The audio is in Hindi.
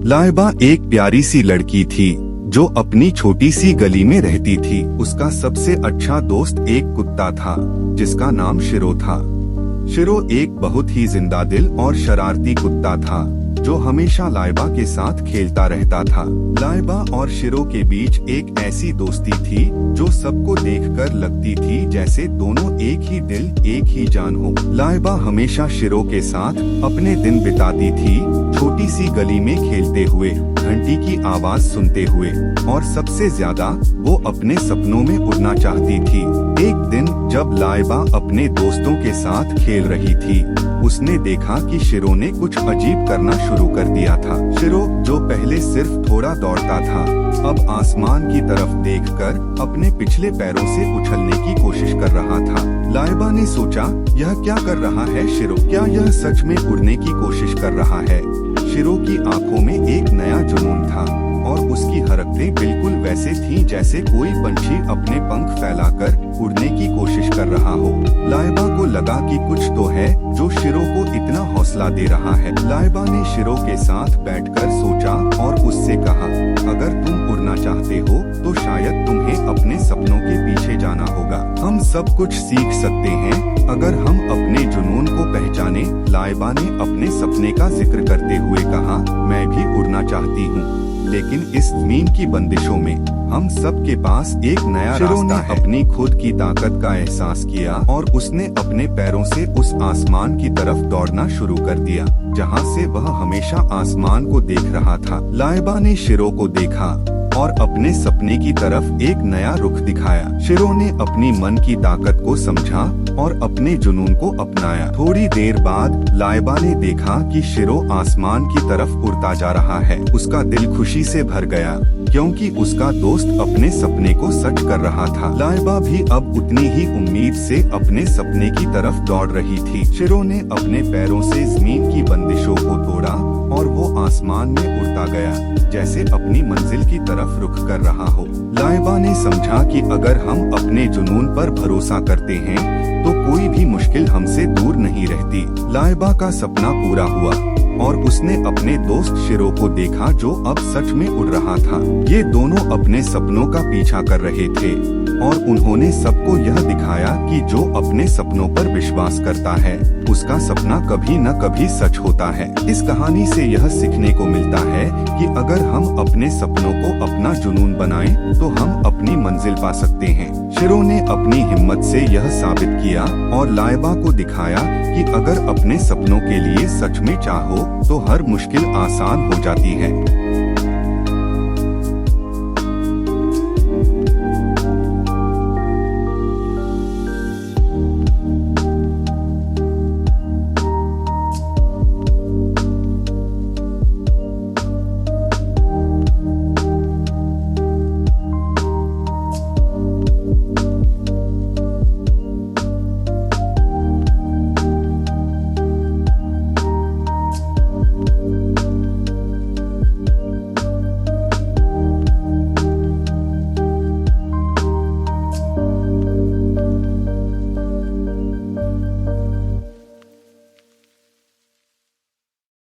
लाइबा एक प्यारी सी लड़की थी जो अपनी छोटी सी गली में रहती थी। उसका सबसे अच्छा दोस्त एक कुत्ता था जिसका नाम शिरो था। शिरो एक बहुत ही जिंदा दिल और शरारती कुत्ता था जो हमेशा लाइबा के साथ खेलता रहता था। लाइबा और शिरो के बीच एक ऐसी दोस्ती थी जो सबको देखकर लगती थी जैसे दोनों एक ही दिल एक ही जान हो। लाइबा हमेशा शिरो के साथ अपने दिन बिताती थी, छोटी सी गली में खेलते हुए, घंटी की आवाज सुनते हुए, और सबसे ज्यादा वो अपने सपनों में उड़ना चाहती थी। एक दिन जब लाइबा अपने दोस्तों के साथ खेल रही थी, उसने देखा कि शिरो ने कुछ अजीब करना शुरू कर दिया था। शिरो, जो पहले सिर्फ थोड़ा दौड़ता था, अब आसमान की तरफ देखकर अपने पिछले पैरों से उछलने की कोशिश कर रहा था। लाइबा ने सोचा, यह क्या कर रहा है शिरो? क्या यह सच में उड़ने की कोशिश कर रहा है? शिरो की आंखों में एक नया जुनून था और उसकी हरकतें बिल्कुल वैसे थीं जैसे कोई पंछी अपने पंख फैलाकर उड़ने की कोशिश कर रहा हो। लाइबा को लगा कि कुछ तो है जो शिरो को इतना हौसला दे रहा है। लाइबा ने शिरो के साथ बैठकर सोचा और उससे कहा, अगर तुम उड़ना चाहते हो तो शायद तुम्हें अपने सपनों के पीछे जाना होगा। हम सब कुछ सीख सकते हैं अगर हम अपने जुनून को पहचाने। लाइबा ने अपने सपने का जिक्र करते हुए कहा, मैं भी उड़ना चाहती हूँ, लेकिन इस जमीन की बंदिशों में हम सब के पास एक नया रास्ता है। अपनी खुद की ताकत का एहसास किया और उसने अपने पैरों से उस आसमान की तरफ दौड़ना शुरू कर दिया जहाँ से वह हमेशा आसमान को देख रहा था। लाइबा ने शिरो को देखा और अपने सपने की तरफ एक नया रुख दिखाया। शिरो ने अपनी मन की ताकत को समझा और अपने जुनून को अपनाया। थोड़ी देर बाद लाइबा ने देखा कि शिरो आसमान की तरफ उड़ता जा रहा है। उसका दिल खुशी से भर गया क्योंकि उसका दोस्त अपने सपने को सच कर रहा था। लाइबा भी अब उतनी ही उम्मीद से अपने सपने की तरफ दौड़ रही थी। शिरो ने अपने पैरों से जमीन की बंदिशों को तोड़ा और वो आसमान में उड़ता गया जैसे अपनी मंजिल की तरफ रुख कर रहा हो। लाइबा ने समझा कि अगर हम अपने जुनून पर भरोसा करते हैं तो कोई भी मुश्किल हमसे दूर नहीं रहती। लाइबा का सपना पूरा हुआ और उसने अपने दोस्त शिरो को देखा जो अब सच में उड़ रहा था। ये दोनों अपने सपनों का पीछा कर रहे थे और उन्होंने सबको यह दिखाया कि जो अपने सपनों पर विश्वास करता है उसका सपना कभी न कभी सच होता है। इस कहानी से यह सीखने को मिलता है कि अगर हम अपने सपनों को अपना जुनून बनाएं तो हम अपनी मंजिल पा सकते हैं। शिरो ने अपनी हिम्मत से यह साबित किया और लाइबा को दिखाया कि अगर अपने सपनों के लिए सच में चाहो तो हर मुश्किल आसान हो जाती है।